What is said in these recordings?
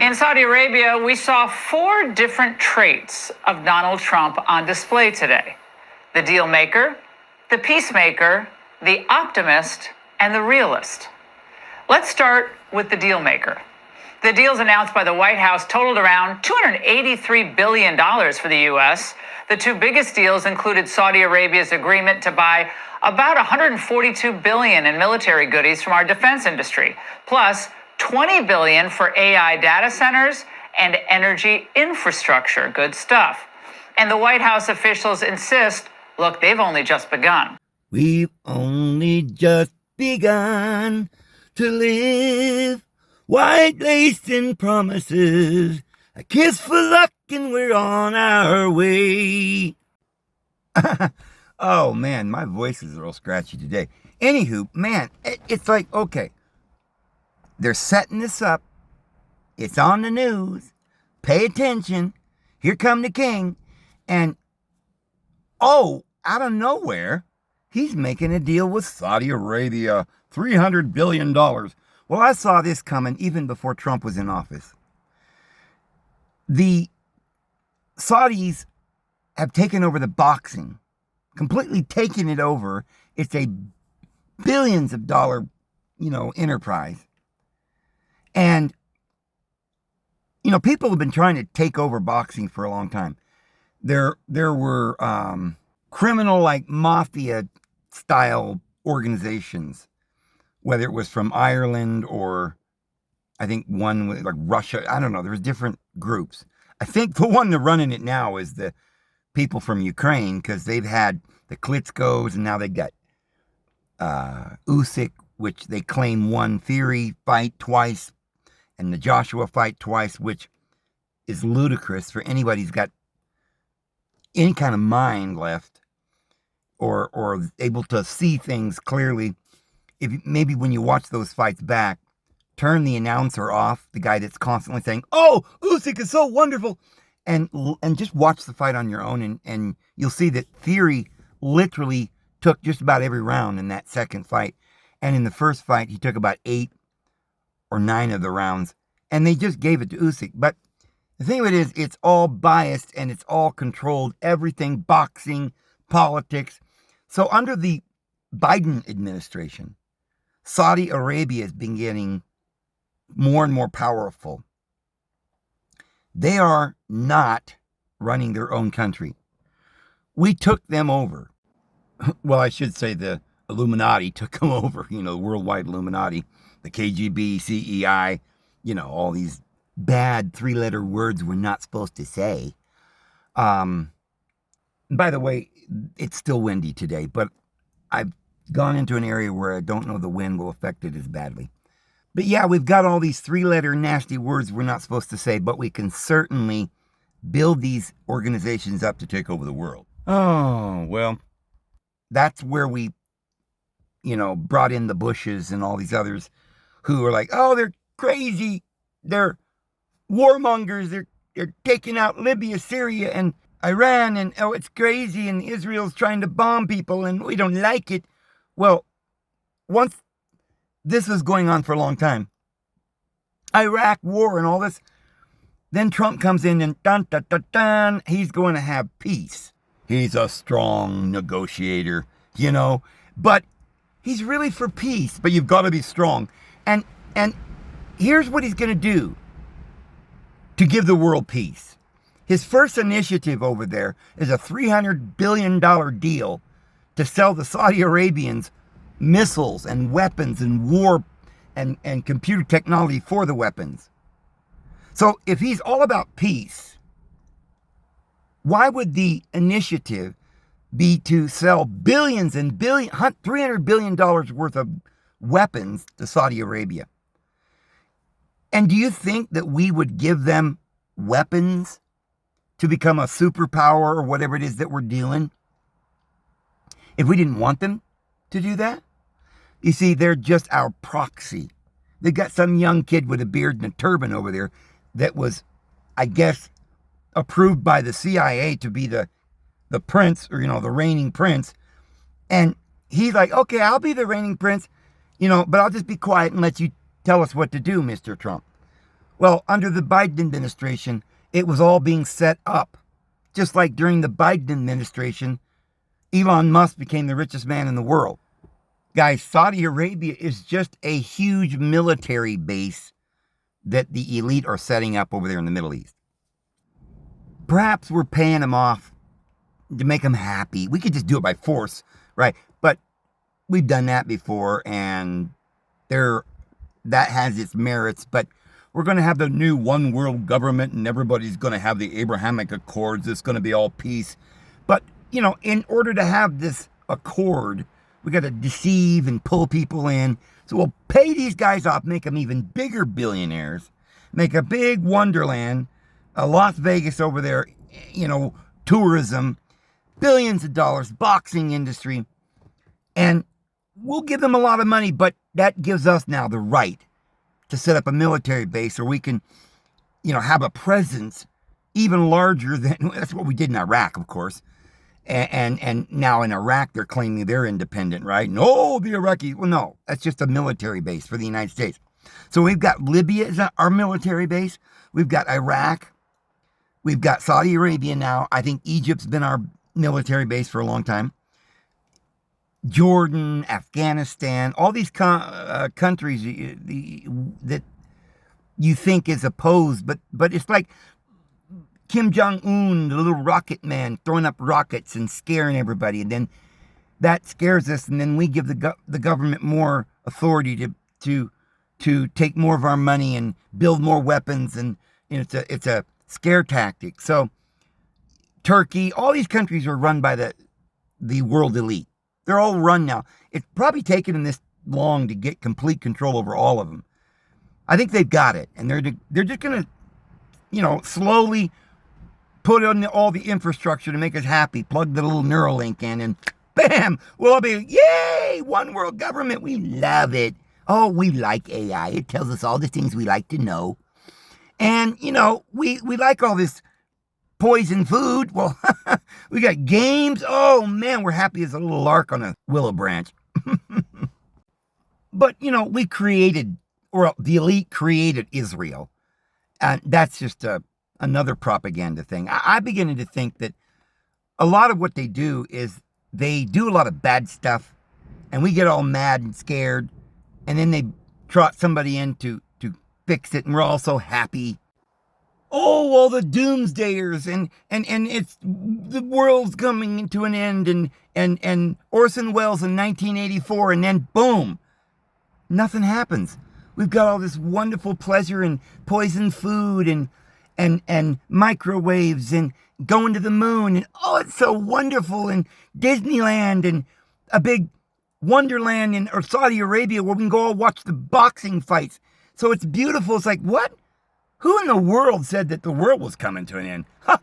In Saudi Arabia, we saw 4 different traits of Donald Trump on display today: the dealmaker, the peacemaker, the optimist, and the realist. Let's start with the dealmaker. The deals announced by the White House totaled around $283 billion for the U.S. The 2 biggest deals included Saudi Arabia's agreement to buy about $142 billion in military goodies from our defense industry, plus $20 billion for AI data centers and energy infrastructure. Good stuff. And the White House officials insist, look, they've only just begun. We've only just begun to live, white lace and promises, a kiss for luck and we're on our way. Oh man, my voice is a little scratchy today. Anywho, man, it's like, okay, they're setting this up. It's on the news. Pay attention. Here come the king. And, oh, out of nowhere, he's making a deal with Saudi Arabia. $300 billion. Well, I saw this coming even before Trump was in office. The Saudis have taken over the boxing. Completely taken it over. It's a billions of dollar, enterprise. And, people have been trying to take over boxing for a long time. There were criminal, like mafia style organizations, whether it was from Ireland or I think one was like Russia. I don't know. There's different groups. I think the one that's running it now is the people from Ukraine, because they've had the Klitschko's and now they got Usyk, which they claim won Fury fight twice, and the Joshua fight twice, which is ludicrous for anybody who's got any kind of mind left or able to see things clearly. If maybe when you watch those fights back, turn the announcer off, the guy that's constantly saying, "Oh, Usyk is so wonderful," and just watch the fight on your own, and you'll see that Fury literally took just about every round in that second fight. And in the first fight, he took about 8 or 9 of the rounds, and they just gave it to Usyk. But the thing of it is, it's all biased and it's all controlled. Everything, boxing, politics. So under the Biden administration, Saudi Arabia has been getting more and more powerful. They are not running their own country. We took them over. Well, I should say the Illuminati took them over, the worldwide Illuminati, the KGB, CEI, all these bad 3-letter words we're not supposed to say. By the way, it's still windy today, but I've gone into an area where I don't know the wind will affect it as badly. But yeah, we've got all these 3-letter nasty words we're not supposed to say, but we can certainly build these organizations up to take over the world. Oh, well, that's where we, brought in the Bushes and all these others who are like, oh, they're crazy. They're warmongers. They're taking out Libya, Syria, and Iran, and oh, it's crazy, and Israel's trying to bomb people, and we don't like it. Well, once this was going on for a long time, Iraq war and all this, then Trump comes in and dun, dun, dun, dun, he's going to have peace. He's a strong negotiator, but he's really for peace, but you've got to be strong. And here's what he's going to do to give the world peace. His first initiative over there is a $300 billion deal to sell the Saudi Arabians missiles and weapons and war and computer technology for the weapons. So if he's all about peace, why would the initiative be to sell billions and $300 billion worth of weapons to Saudi Arabia? And do you think that we would give them weapons to become a superpower or whatever it is that we're doing if we didn't want them to do that? You see, they're just our proxy. They've got some young kid with a beard and a turban over there that was, I guess, approved by the CIA to be the prince, or, the reigning prince. And he's like, okay, I'll be the reigning prince, but I'll just be quiet and let you tell us what to do, Mr. Trump. Well, under the Biden administration, it was all being set up. Just like during the Biden administration, Elon Musk became the richest man in the world. Guys, Saudi Arabia is just a huge military base that the elite are setting up over there in the Middle East. Perhaps we're paying them off to make them happy. We could just do it by force, right? But we've done that before, and that has its merits. But we're going to have the new one world government, and everybody's going to have the Abrahamic Accords. It's going to be all peace. But, in order to have this accord, we got to deceive and pull people in. So we'll pay these guys off, make them even bigger billionaires, make a big wonderland, a Las Vegas over there, tourism, billions of dollars, boxing industry, and we'll give them a lot of money, but that gives us now the right to set up a military base, or we can, have a presence even larger than, that's what we did in Iraq, of course. And now in Iraq, they're claiming they're independent, right? No, the Iraqis. Well, no, that's just a military base for the United States. So we've got Libya as our military base. We've got Iraq. We've got Saudi Arabia now. I think Egypt's been our military base for a long time. Jordan, Afghanistan, all these countries that you think is opposed, but it's like Kim Jong-un, the little rocket man, throwing up rockets and scaring everybody. And then that scares us, and then we give the government more authority to take more of our money and build more weapons, and it's a scare tactic. So Turkey, all these countries are run by the world elite. They're all run now. It's probably taken them this long to get complete control over all of them. I think they've got it, and they're just going to, slowly put in all the infrastructure to make us happy, plug the little Neuralink in, and bam, we'll all be, yay, one world government. We love it. Oh, we like AI. It tells us all the things we like to know. And, we like all this poison food. Well, we got games. Oh, man, we're happy as a little lark on a willow branch. But, we created, or the elite created Israel. And that's just another propaganda thing. I'm beginning to think that a lot of what they do is they do a lot of bad stuff, and we get all mad and scared, and then they trot somebody in to fix it, and we're all so happy. Oh, all the doomsdayers, and it's the world's coming to an end, and Orson Welles in 1984, and then boom, nothing happens. We've got all this wonderful pleasure and poisoned food and microwaves and going to the moon, and oh, it's so wonderful, and Disneyland, and a big wonderland in Saudi Arabia where we can go all watch the boxing fights. So it's beautiful. It's like, what? Who in the world said that the world was coming to an end? Huh,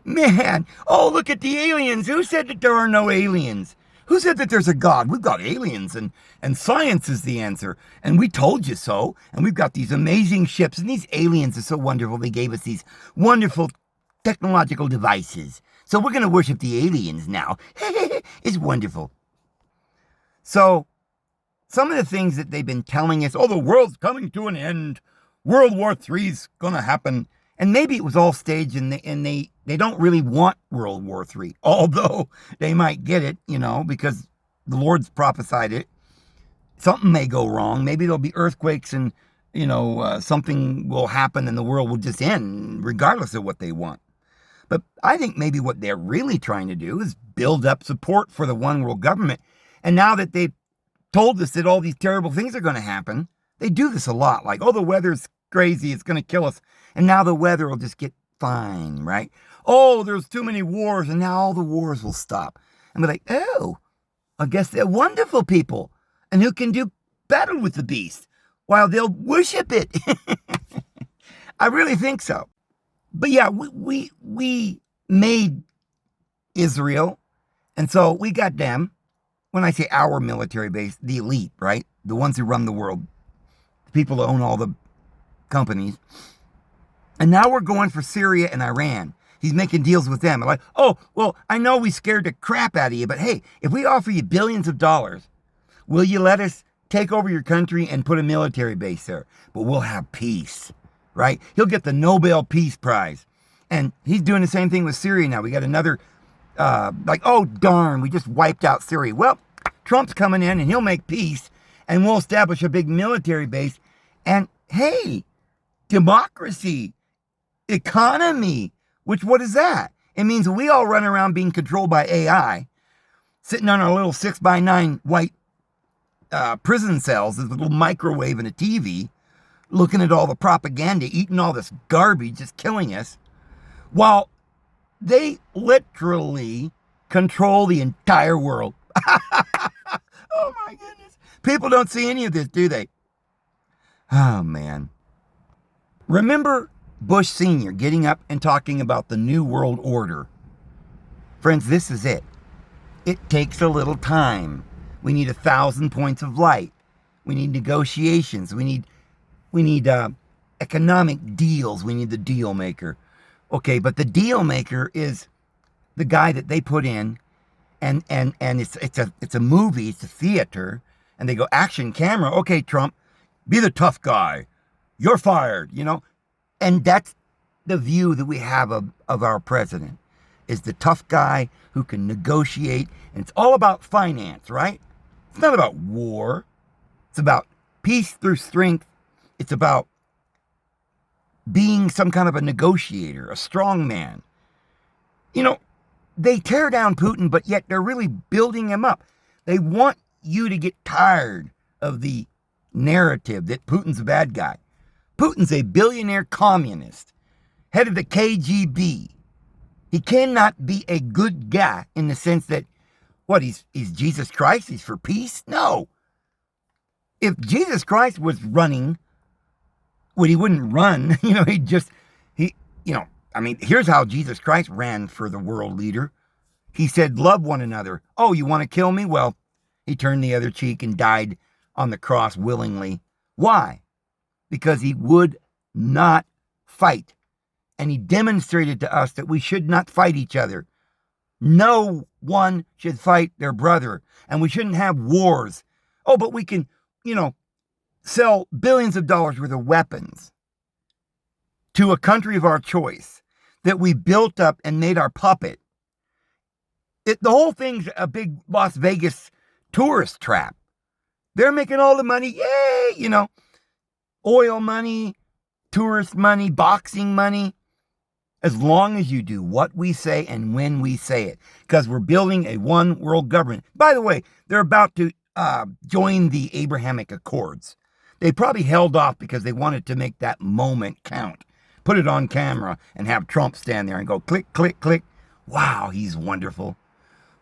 man, oh, look at the aliens. Who said that there are no aliens? Who said that there's a God? We've got aliens, and science is the answer. And we told you so. And we've got these amazing ships, and these aliens are so wonderful. They gave us these wonderful technological devices. So we're going to worship the aliens now. It's wonderful. So some of the things that they've been telling us, oh, the world's coming to an end. World War III's going to happen. And maybe it was all staged, and they don't really want World War III, although they might get it, because the Lord's prophesied it. Something may go wrong. Maybe there'll be earthquakes, and, something will happen, and the world will just end, regardless of what they want. But I think maybe what they're really trying to do is build up support for the one world government. And now that they've told us that all these terrible things are going to happen, they do this a lot. Like, oh, the weather's crazy, it's going to kill us. And now the weather will just get fine, right? Oh, there's too many wars, and now all the wars will stop. And we're like, oh, I guess they're wonderful people, and who can do battle with the beast while they'll worship it. I really think so. But yeah, we made Israel, and so we got them. When I say our military base, the elite, right? The ones who run the world, the people who own all the companies. And now we're going for Syria and Iran. He's making deals with them. I'm like, oh, well, I know we scared the crap out of you, but hey, if we offer you billions of dollars, will you let us take over your country and put a military base there? But we'll have peace. right? He'll get the Nobel Peace Prize. And he's doing the same thing with Syria now. We got another, oh, darn, we just wiped out Syria. Well, Trump's coming in and he'll make peace and we'll establish a big military base. And hey, democracy, economy, which what is that? It means we all run around being controlled by AI, sitting on our little 6x9 white prison cells, with a little microwave and a TV, looking at all the propaganda, eating all this garbage, just killing us, while they literally control the entire world. Oh my goodness. People don't see any of this, do they? Oh man. Remember Bush Sr. getting up and talking about the New World Order? Friends, this is it. It takes a little time. We need 1,000 points of light. We need negotiations. We need economic deals. We need the deal maker. Okay, but the deal maker is the guy that they put in, and it's a movie, it's a theater, and they go action camera. Okay, Trump, be the tough guy. You're fired, And that's the view that we have of our president, is the tough guy who can negotiate. And it's all about finance, right? It's not about war. It's about peace through strength. It's about being some kind of a negotiator, a strong man. They tear down Putin, but yet they're really building him up. They want you to get tired of the narrative that Putin's a bad guy. Putin's a billionaire communist, head of the KGB. He cannot be a good guy in the sense that, he's Jesus Christ? He's for peace? No. If Jesus Christ was running, he wouldn't run. Here's how Jesus Christ ran for the world leader. He said, love one another. Oh, you want to kill me? Well, he turned the other cheek and died on the cross willingly. Why? Because he would not fight. And he demonstrated to us that we should not fight each other. No one should fight their brother. And we shouldn't have wars. Oh, but we can, sell billions of dollars worth of weapons to a country of our choice that we built up and made our puppet. The whole thing's a big Las Vegas tourist trap. They're making all the money. Yay! Oil money, tourist money, boxing money. As long as you do what we say and when we say it. Because we're building a one world government. By the way, they're about to join the Abrahamic Accords. They probably held off because they wanted to make that moment count. Put it on camera and have Trump stand there and go click, click, click. Wow, he's wonderful.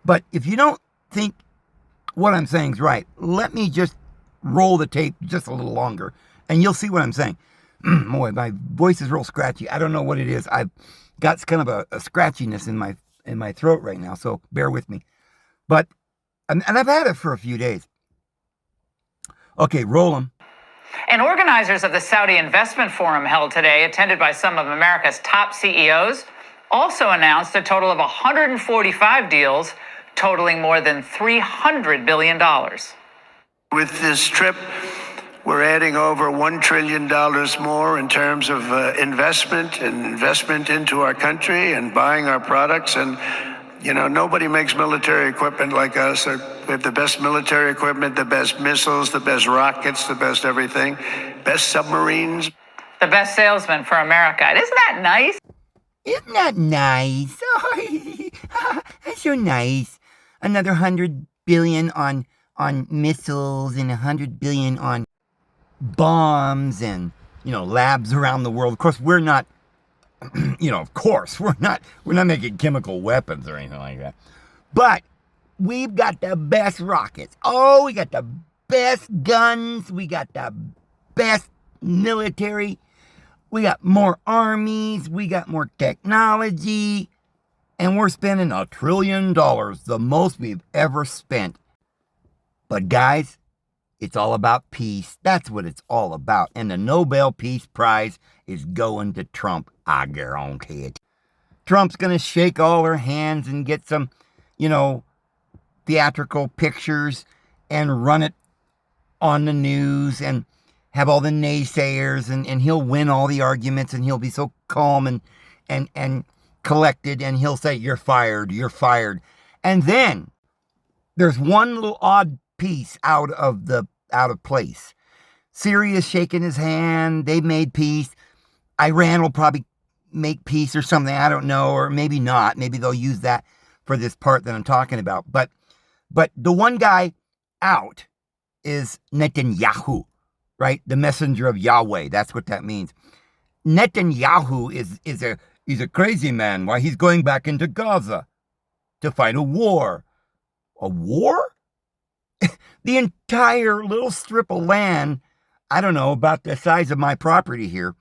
But if you don't think what I'm saying is right, let me just roll the tape just a little longer and you'll see what I'm saying. Boy, my voice is real scratchy. I don't know what it is. I've got kind of a scratchiness in my throat right now, so bear with me. But, and I've had it for a few days. Okay, roll them. And organizers of the Saudi Investment Forum held today, attended by some of America's top CEOs, also announced a total of 145 deals totaling more than $300 billion. With this trip, we're adding over $1 trillion more in terms of investment into our country and buying our products. And, nobody makes military equipment like us. We have the best military equipment, the best missiles, the best rockets, the best everything, best submarines. The best salesman for America. Isn't that nice? Isn't that nice? Oh, that's so nice. Another 100 billion on missiles and 100 billion on bombs and, labs around the world. Of course, we're not, we're not making chemical weapons or anything like that. But we've got the best rockets. Oh, we got the best guns. We got the best military. We got more armies. We got more technology. And we're spending $1 trillion, the most we've ever spent. But guys, it's all about peace. That's what it's all about. And the Nobel Peace Prize is going to Trump. I guarantee it. Trump's going to shake all her hands and get some, theatrical pictures and run it on the news and have all the naysayers, and he'll win all the arguments, and he'll be so calm and collected, and he'll say, you're fired, you're fired. And then there's one little odd piece out of place. Syria's shaking his hand. They made peace. Iran will probably make peace or something. I don't know, or maybe not. Maybe they'll use that for this part that I'm talking about. But the one guy out is Netanyahu, right? The messenger of Yahweh. That's what that means. Netanyahu he's a crazy man. Why, he's going back into Gaza to fight a war. A war? The entire little strip of land, I don't know, about the size of my property here,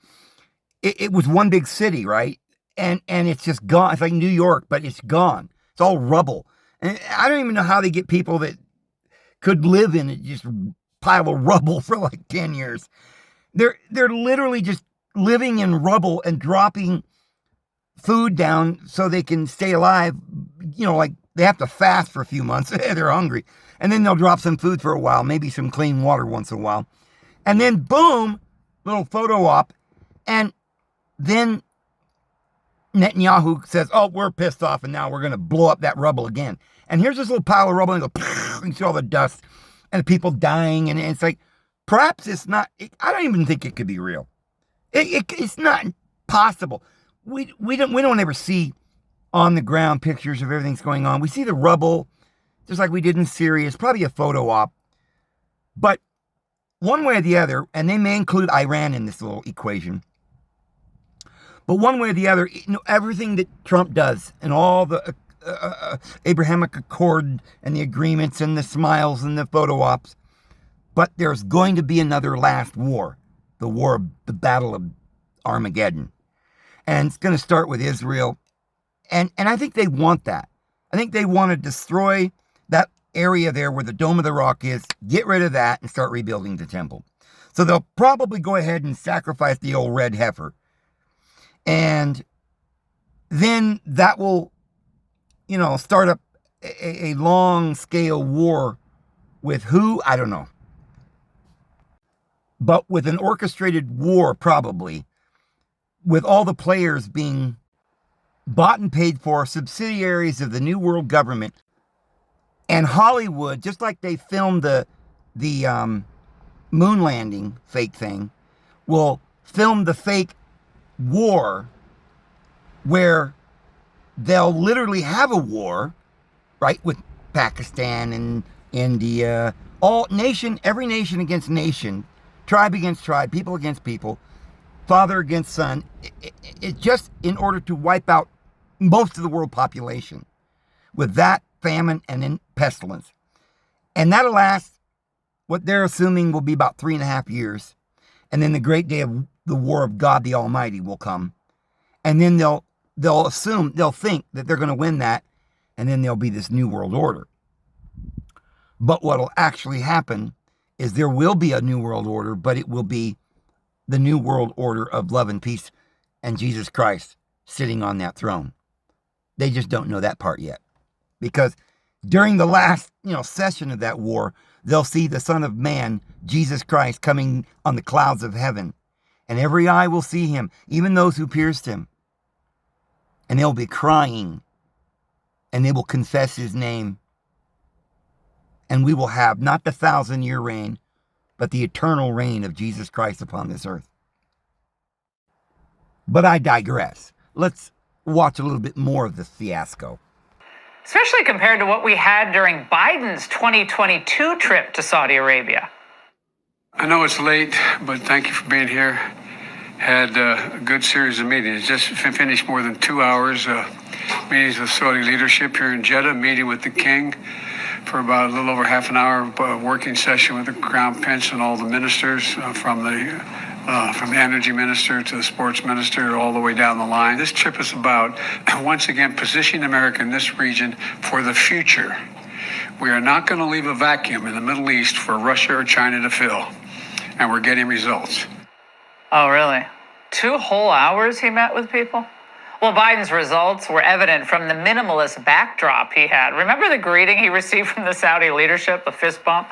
it was one big city, right? And it's just gone. It's like New York, but it's gone. It's all rubble. And I don't even know how they get people that could live in it, just pile of rubble for like 10 years. They're literally just living in rubble and dropping food down so they can stay alive. You know, like they have to fast for a few months. They're hungry. And then they'll drop some food for a while, maybe some clean water once in a while. And then boom, little photo op. And then Netanyahu says, oh, we're pissed off, and now we're going to blow up that rubble again. And here's this little pile of rubble, and you see all the dust and the people dying. And it's like, perhaps it's not, I don't even think it could be real. It's not possible. We don't ever see on the ground pictures of everything's going on. We see the rubble, just like we did in Syria. It's probably a photo op. But one way or the other, and they may include Iran in this little equation, but one way or the other, everything that Trump does and all the Abrahamic Accord and the agreements and the smiles and the photo ops, but there's going to be another last war, the Battle of Armageddon. And it's going to start with Israel. And I think they want that. I think they want to destroy that area there where the Dome of the Rock is, get rid of that, and start rebuilding the temple. So they'll probably go ahead and sacrifice the old red heifer. And then that will, start up a long-scale war with who? I don't know. But with an orchestrated war, probably, with all the players being bought and paid for, subsidiaries of the New World Government, and Hollywood, just like they filmed the moon landing fake thing, will film the fake war where they'll literally have a war, right, with Pakistan and India, every nation against nation, tribe against tribe, people against people, father against son. It's just in order to wipe out most of the world population with that famine and then pestilence. And that'll last, what they're assuming will be about 3.5 years. And then the great day of the war of God the Almighty will come. And then they'll think that they're going to win that. And then there'll be this new world order. But what'll actually happen is there will be a new world order, but it will be the new world order of love and peace and Jesus Christ sitting on that throne. They just don't know that part yet. Because during the last, session of that war, they'll see the Son of Man, Jesus Christ, coming on the clouds of heaven. And every eye will see him, even those who pierced him. And they'll be crying. And they will confess his name. And we will have not the 1,000-year reign, but the eternal reign of Jesus Christ upon this earth. But I digress. Let's watch a little bit more of this fiasco. Especially compared to what we had during Biden's 2022 trip to Saudi Arabia. I know it's late, but thank you for being here. Had a good series of meetings. Just finished more than 2 hours meetings with Saudi leadership here in Jeddah, meeting with the king for about a little over half an hour working session with the Crown Prince and all the ministers from the energy minister to the sports minister, all the way down the line. This trip is about, once again, positioning America in this region for the future. We are not going to leave a vacuum in the Middle East for Russia or China to fill, and we're getting results. Oh, really? 2 whole hours he met with people? Well, Biden's results were evident from the minimalist backdrop he had. Remember the greeting he received from the Saudi leadership, the fist bump?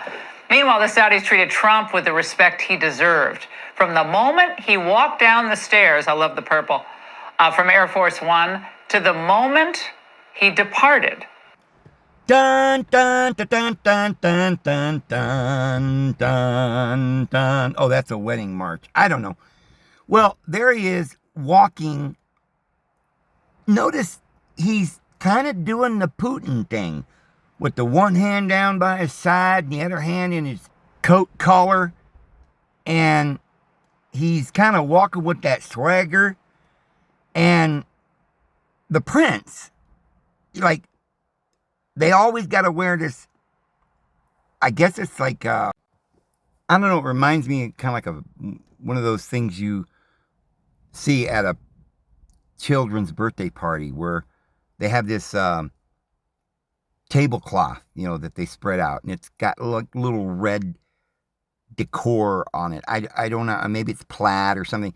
Meanwhile, the Saudis treated Trump with the respect he deserved. From the moment he walked down the stairs, I love the purple, from Air Force One, to the moment he departed. Dun, dun, dun, dun, dun, dun, dun, dun, dun, dun. Oh, that's a wedding march. I don't know. Well, there he is walking. Notice he's kind of doing the Putin thing with the one hand down by his side and the other hand in his coat collar. And he's kind of walking with that swagger. And the prince, like, they always got to wear this, I guess it's like, I don't know, it reminds me kind of like one of those things you see at a children's birthday party where they have this tablecloth, that they spread out, and it's got like little red decor on it. I don't know, maybe it's plaid or something,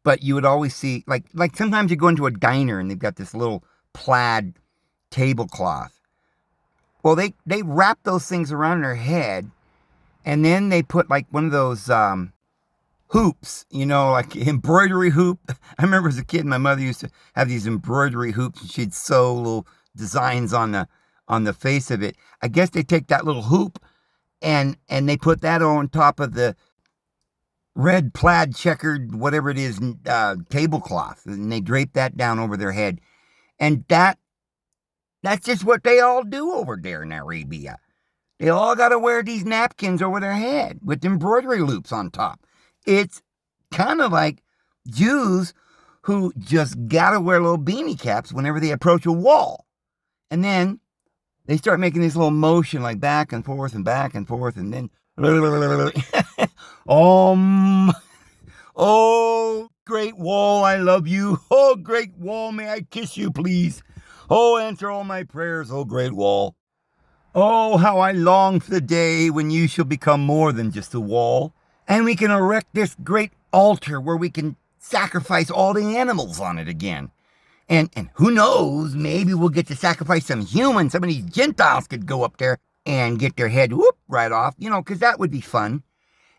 but you would always see, like sometimes you go into a diner and they've got this little plaid tablecloth. Well, they wrap those things around their head, and then they put like one of those hoops, like embroidery hoop. I remember as a kid, my mother used to have these embroidery hoops, and she'd sew little designs on the face of it. I guess they take that little hoop and they put that on top of the red plaid checkered, whatever it is, tablecloth, and they drape that down over their head. And that's just what they all do over there in Arabia. They all got to wear these napkins over their head with embroidery loops on top. It's kind of like Jews who just got to wear little beanie caps whenever they approach a wall. And then they start making this little motion like back and forth, and then oh, great wall, I love you. Oh, great wall, may I kiss you, please? Oh, answer all my prayers, oh great wall. Oh, how I long for the day when you shall become more than just a wall, and we can erect this great altar where we can sacrifice all the animals on it again. And who knows, maybe we'll get to sacrifice some humans. Some of these Gentiles could go up there and get their head right off, because that would be fun.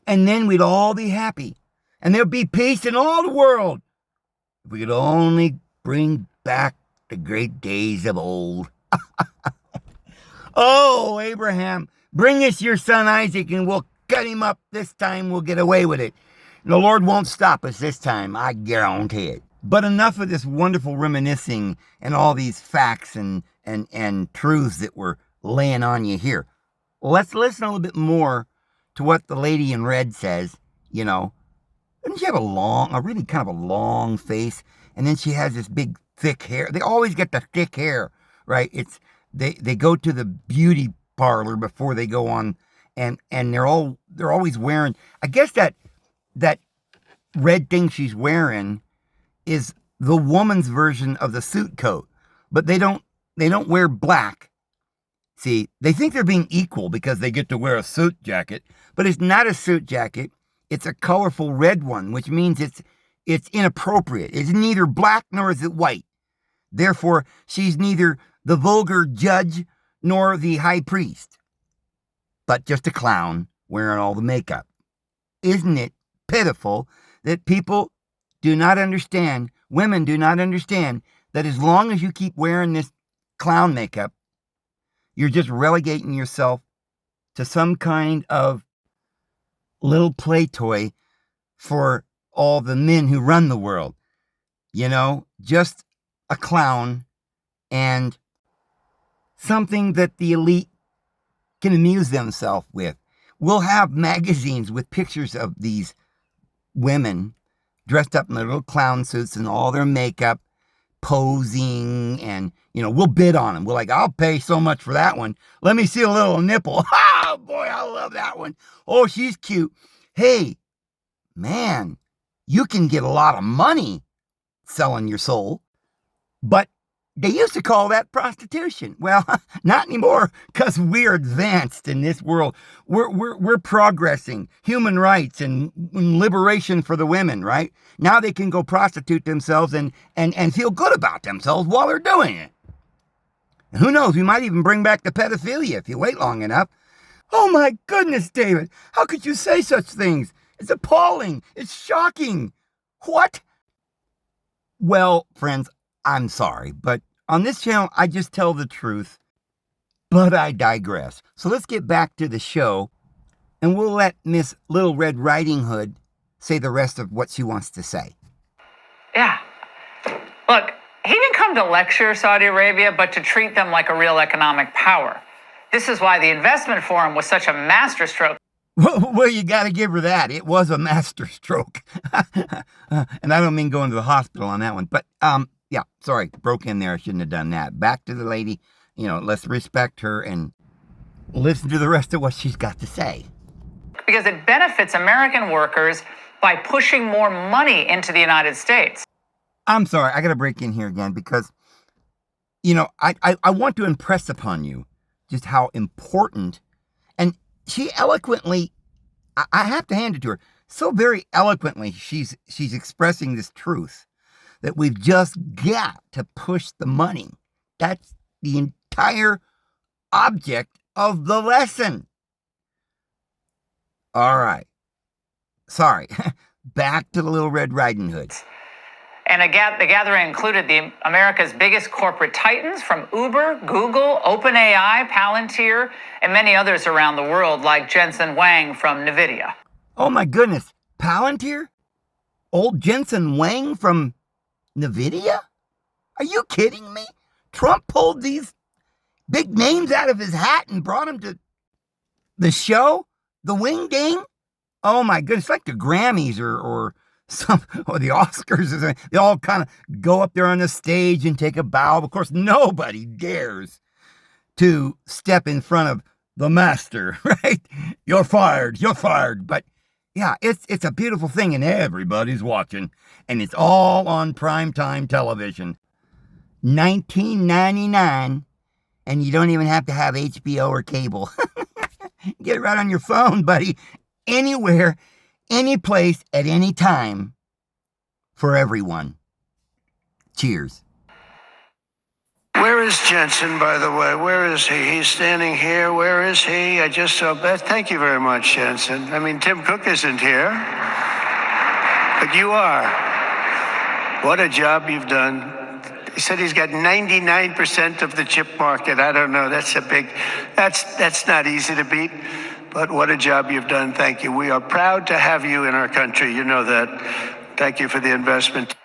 And then we'd all be happy. And there'd be peace in all the world. If we could only bring back the great days of old. Oh, Abraham, bring us your son Isaac and we'll cut him up. This time we'll get away with it. The Lord won't stop us this time, I guarantee it. But enough of this wonderful reminiscing and all these facts and truths that we're laying on you here. Let's listen a little bit more to what the lady in red says, Doesn't she have a really kind of a long face? And then she has this big thick hair. They always get the thick hair, right? They go to the beauty parlor before they go on, and they're always wearing, I guess that red thing she's wearing is the woman's version of the suit coat, but they don't wear black. See, they think they're being equal because they get to wear a suit jacket, but it's not a suit jacket. It's a colorful red one, which means it's inappropriate. It's neither black nor is it white. Therefore, she's neither the vulgar judge nor the high priest, but just a clown wearing all the makeup. Isn't it pitiful that people do not understand, women do not understand, that as long as you keep wearing this clown makeup, you're just relegating yourself to some kind of little play toy for all the men who run the world. Just a clown and something that the elite can amuse themselves with. We'll have magazines with pictures of these women dressed up in their little clown suits and all their makeup, posing, and, we'll bid on them. We're like, I'll pay so much for that one. Let me see a little nipple. Oh, boy, I love that one. Oh, she's cute. Hey, man, you can get a lot of money selling your soul. But they used to call that prostitution. Well, not anymore, because we're advanced in this world. We're progressing. Human rights and liberation for the women, right? Now they can go prostitute themselves and feel good about themselves while they're doing it. And who knows, we might even bring back the pedophilia if you wait long enough. Oh my goodness, David. How could you say such things? It's appalling. It's shocking. What? Well, friends, I'm sorry, but on this channel, I just tell the truth, but I digress. So let's get back to the show, and we'll let Miss Little Red Riding Hood say the rest of what she wants to say. Yeah. Look, he didn't come to lecture Saudi Arabia, but to treat them like a real economic power. This is why the investment forum was such a masterstroke. Well, you got to give her that. It was a masterstroke. And I don't mean going to the hospital on that one. But, yeah, sorry, broke in there. I shouldn't have done that. Back to the lady. Let's respect her and listen to the rest of what she's got to say. Because it benefits American workers by pushing more money into the United States. I'm sorry, I got to break in here again because, I want to impress upon you just how important, and she eloquently, I have to hand it to her, so very eloquently she's expressing this truth that we've just got to push the money. That's the entire object of the lesson. All right. Sorry. Back to the Little Red Riding Hood. And the gathering included America's biggest corporate titans from Uber, Google, OpenAI, Palantir, and many others around the world, like Jensen Huang from NVIDIA. Oh my goodness. Palantir? Old Jensen Huang from NVIDIA? Are you kidding me? Trump pulled these big names out of his hat and brought them to the show? The Wing Ding? Oh my goodness, it's like the Grammys or the Oscars. They all kind of go up there on the stage and take a bow. Of course, nobody dares to step in front of the master, right? You're fired. But yeah, it's a beautiful thing and everybody's watching. And it's all on primetime television. $19.99, and you don't even have to have HBO or cable. Get it right on your phone, buddy. Anywhere, any place, at any time, for everyone. Cheers. Where is Jensen, by the way? Where is he? He's standing here. Where is he? I just saw Beth. Thank you very much, Jensen. I mean, Tim Cook isn't here, but you are. What a job you've done. He said he's got 99% of the chip market. I don't know. That's not easy to beat. But what a job you've done. Thank you. We are proud to have you in our country. You know that. Thank you for the investment.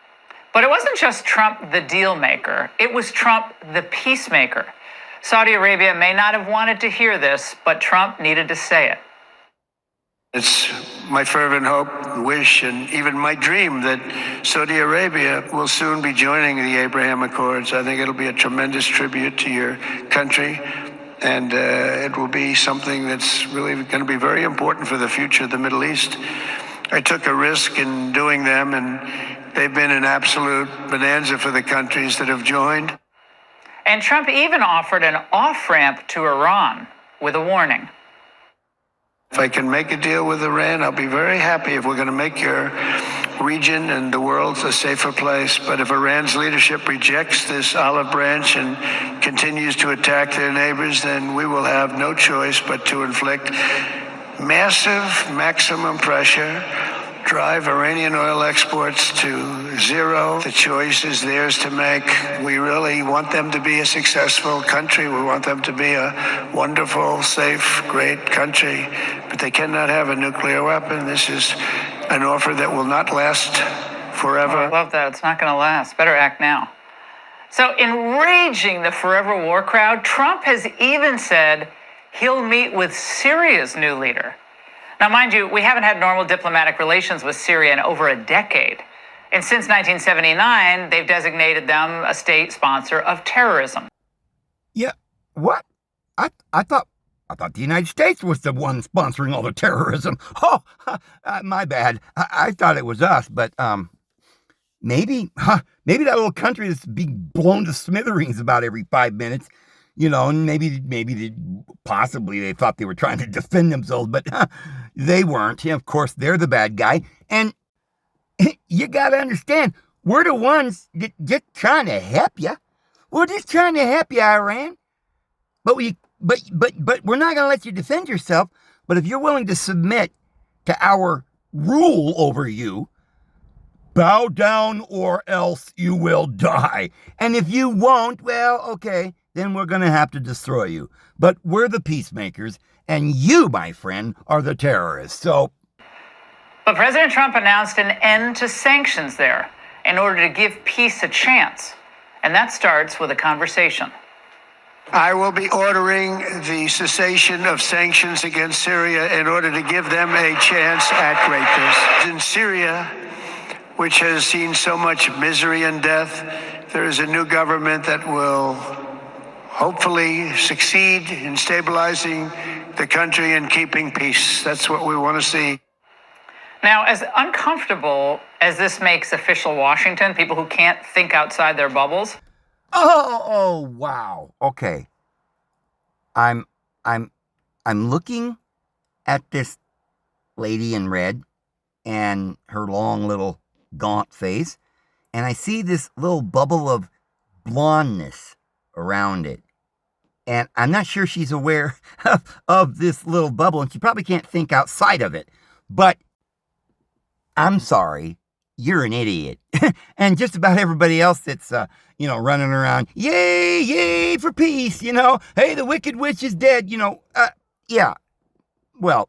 But it wasn't just Trump the deal maker. It was Trump the peacemaker. Saudi Arabia may not have wanted to hear this, but Trump needed to say it. It's my fervent hope, wish, and even my dream that Saudi Arabia will soon be joining the Abraham Accords. I think it'll be a tremendous tribute to your country. And it will be something that's really going to be very important for the future of the Middle East. I took a risk in doing them, and they've been an absolute bonanza for the countries that have joined. And Trump even offered an off-ramp to Iran with a warning. If I can make a deal with Iran, I'll be very happy if we're going to make your region and the world a safer place. But if Iran's leadership rejects this olive branch and continues to attack their neighbors, then we will have no choice but to inflict massive maximum pressure, drive Iranian oil exports to zero. The choice is theirs to make. We really want them to be a successful country. We want them to be a wonderful, safe, great country. But they cannot have a nuclear weapon. This is an offer that will not last forever. Oh, I love that. It's not going to last. Better act now. So, enraging the forever war crowd, Trump has even said he'll meet with Syria's new leader. Now, mind you, we haven't had normal diplomatic relations with Syria in over a decade. And since 1979, they've designated them a state sponsor of terrorism. Yeah, what? I thought the United States was the one sponsoring all the terrorism. Oh, my bad. I thought it was us, but maybe that little country that's being blown to smithereens about every 5 minutes. And maybe possibly they thought they were trying to defend themselves, but they weren't. Of course, they're the bad guy. And you got to understand, we're the ones just trying to help you. We're just trying to help you, Iran. But but we're not going to let you defend yourself. But if you're willing to submit to our rule over you, bow down or else you will die. And if you won't, well, okay, then we're going to have to destroy you. But we're the peacemakers, and you, my friend, are the terrorists. So. But President Trump announced an end to sanctions there in order to give peace a chance. And that starts with a conversation. I will be ordering the cessation of sanctions against Syria in order to give them a chance at greatness. In Syria, which has seen so much misery and death, there is a new government that will hopefully succeed in stabilizing the country and keeping peace. That's what we want to see. Now, as uncomfortable as this makes official Washington, people who can't think outside their bubbles. Oh, wow. Okay. I'm looking at this lady in red and her long little gaunt face, and I see this little bubble of blondness around it. And I'm not sure she's aware of this little bubble, and she probably can't think outside of it. But I'm sorry, you're an idiot. And just about everybody else that's, running around, yay for peace, hey, the wicked witch is dead, yeah. Well,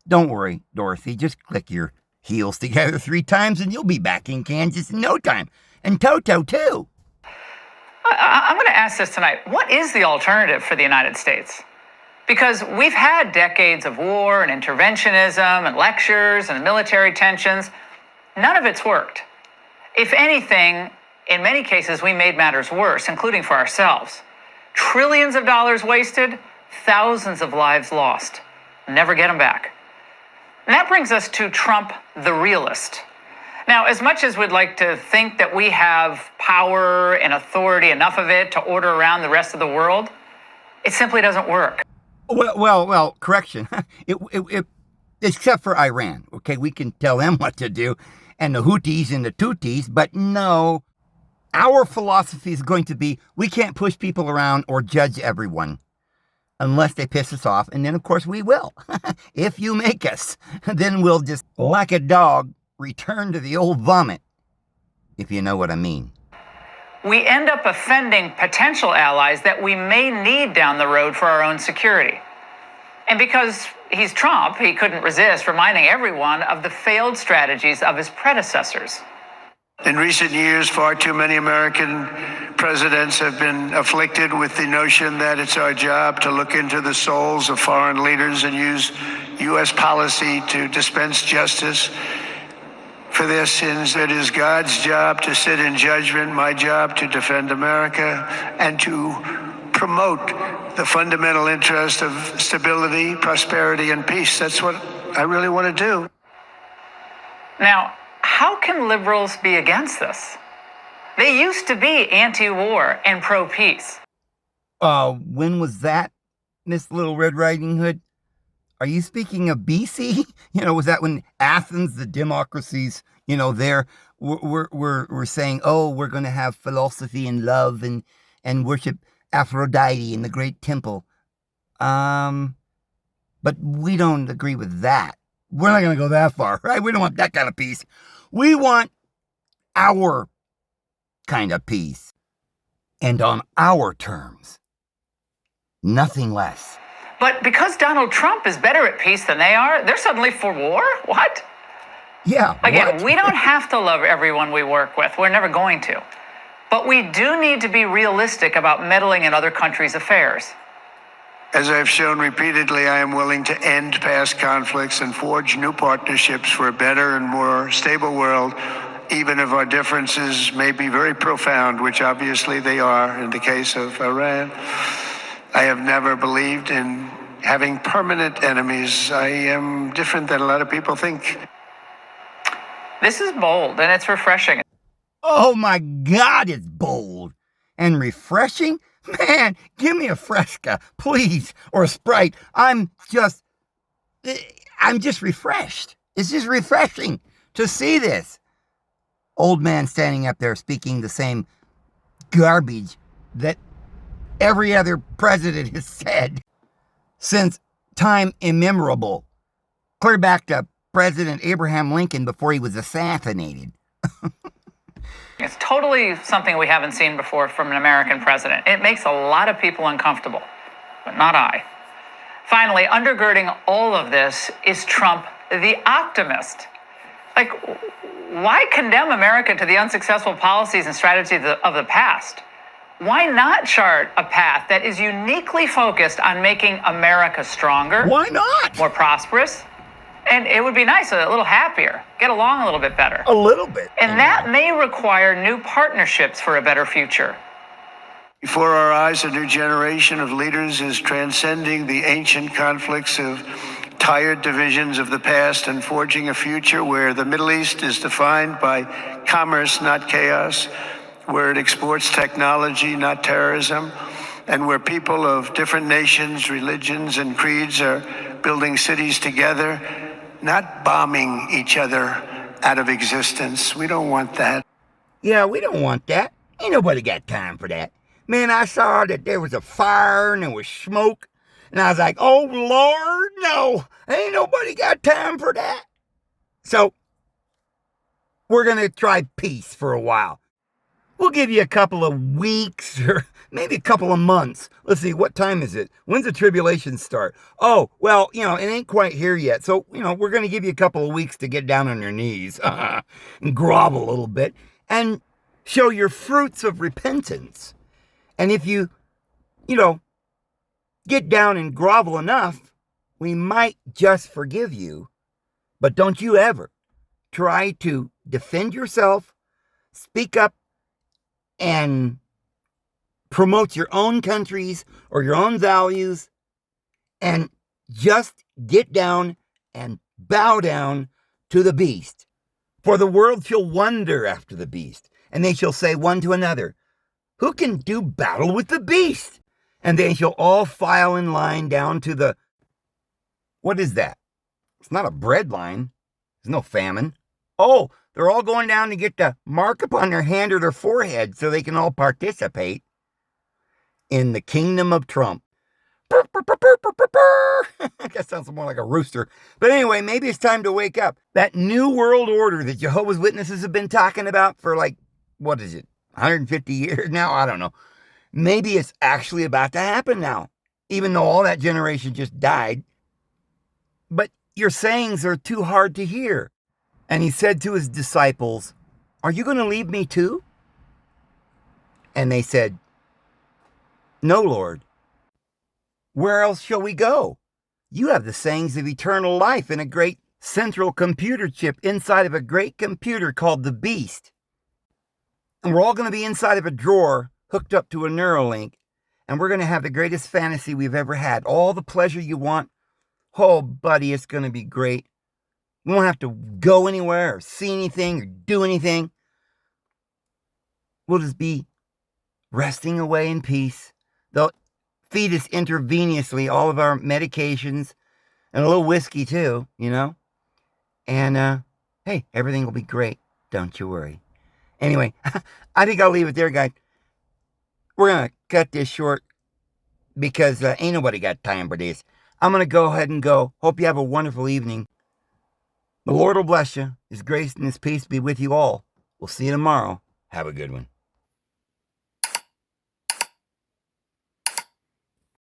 don't worry, Dorothy, just click your heels together 3 times and you'll be back in Kansas in no time. And Toto, too. I'm going to ask this tonight. What is the alternative for the United States? Because we've had decades of war and interventionism and lectures and military tensions. None of it's worked. If anything, in many cases, we made matters worse, including for ourselves. Trillions of dollars wasted, thousands of lives lost. Never get them back. And that brings us to Trump, the realist. Now, as much as we'd like to think that we have power and authority, enough of it, to order around the rest of the world, it simply doesn't work. Well, correction. It except for Iran, okay? We can tell them what to do, and the Houthis and the Tutsis, but no, our philosophy is going to be, we can't push people around or judge everyone unless they piss us off, and then, of course, we will. If you make us, then we'll just, like a dog, return to the old vomit, if you know what I mean. We end up offending potential allies that we may need down the road for our own security. And because he's Trump, he couldn't resist reminding everyone of the failed strategies of his predecessors. In recent years, far too many American presidents have been afflicted with the notion that it's our job to look into the souls of foreign leaders and use U.S. policy to dispense justice for their sins. It is God's job to sit in judgment, my job to defend America, and to promote the fundamental interest of stability, prosperity, and peace. That's what I really want to do. Now, how can liberals be against this? They used to be anti-war and pro-peace. When was that, Miss Little Red Riding Hood? Are you speaking of BC? Was that when Athens, the democracies, there were saying, oh, we're going to have philosophy and love and worship Aphrodite in the great temple. But we don't agree with that. We're not going to go that far, right? We don't want that kind of peace. We want our kind of peace. And on our terms. Nothing less. But because Donald Trump is better at peace than they are, they're suddenly for war? What? Yeah. Again, what? We don't have to love everyone we work with. We're never going to. But we do need to be realistic about meddling in other countries' affairs. As I've shown repeatedly, I am willing to end past conflicts and forge new partnerships for a better and more stable world, even if our differences may be very profound, which obviously they are in the case of Iran. I have never believed in having permanent enemies. I am different than a lot of people think. This is bold and it's refreshing. Oh my God, it's bold and refreshing. Man, give me a Fresca, please, or a Sprite. I'm just refreshed. It's just refreshing to see this. Old man standing up there speaking the same garbage that every other president has said since time immemorable, clear back to President Abraham Lincoln before he was assassinated. It's totally something we haven't seen before from an American president. It makes a lot of people uncomfortable, but not I. Finally, undergirding all of this is Trump, the optimist. Like, why condemn America to the unsuccessful policies and strategies of the past? Why not chart a path that is uniquely focused on making America stronger? Why not? More prosperous? And it would be nice, a little happier, get along a little bit better. A little bit. And that may require new partnerships for a better future. Before our eyes, a new generation of leaders is transcending the ancient conflicts of tired divisions of the past and forging a future where the Middle East is defined by commerce, not chaos, where it exports technology, not terrorism, and where people of different nations, religions, and creeds are building cities together, not bombing each other out of existence. We don't want that. Yeah, we don't want that. Ain't nobody got time for that. Man, I saw that there was a fire and there was smoke, and I was like, oh, Lord, no. Ain't nobody got time for that. So, we're going to try peace for a while. We'll give you a couple of weeks or maybe a couple of months. Let's see, what time is it? When's the tribulation start? Oh, well, it ain't quite here yet. So, we're going to give you a couple of weeks to get down on your knees and grovel a little bit and show your fruits of repentance. And if you, get down and grovel enough, we might just forgive you. But don't you ever try to defend yourself, speak up, and promote your own countries or your own values, and just get down and bow down to the beast. For the world shall wonder after the beast, and they shall say one to another, who can do battle with the beast? And they shall all file in line down to the... What is that? It's not a bread line. There's no famine. Oh, they're all going down to get the mark upon their hand or their forehead so they can all participate in the kingdom of Trump. That sounds more like a rooster. But anyway, maybe it's time to wake up. That new world order that Jehovah's Witnesses have been talking about for 150 years now? I don't know. Maybe it's actually about to happen now, even though all that generation just died. But your sayings are too hard to hear. And he said to his disciples, are you going to leave me too? And they said, no, Lord. Where else shall we go? You have the sayings of eternal life in a great central computer chip inside of a great computer called the Beast. And we're all going to be inside of a drawer hooked up to a Neuralink. And we're going to have the greatest fantasy we've ever had. All the pleasure you want. Oh, buddy, it's going to be great. We won't have to go anywhere or see anything or do anything. We'll just be resting away in peace. They'll feed us intravenously all of our medications and a little whiskey too, And, hey, everything will be great. Don't you worry. Anyway, I think I'll leave it there, guys. We're going to cut this short because ain't nobody got time for this. I'm going to go ahead and go. Hope you have a wonderful evening. The Lord will bless you. His grace and His peace be with you all. We'll see you tomorrow. Have a good one.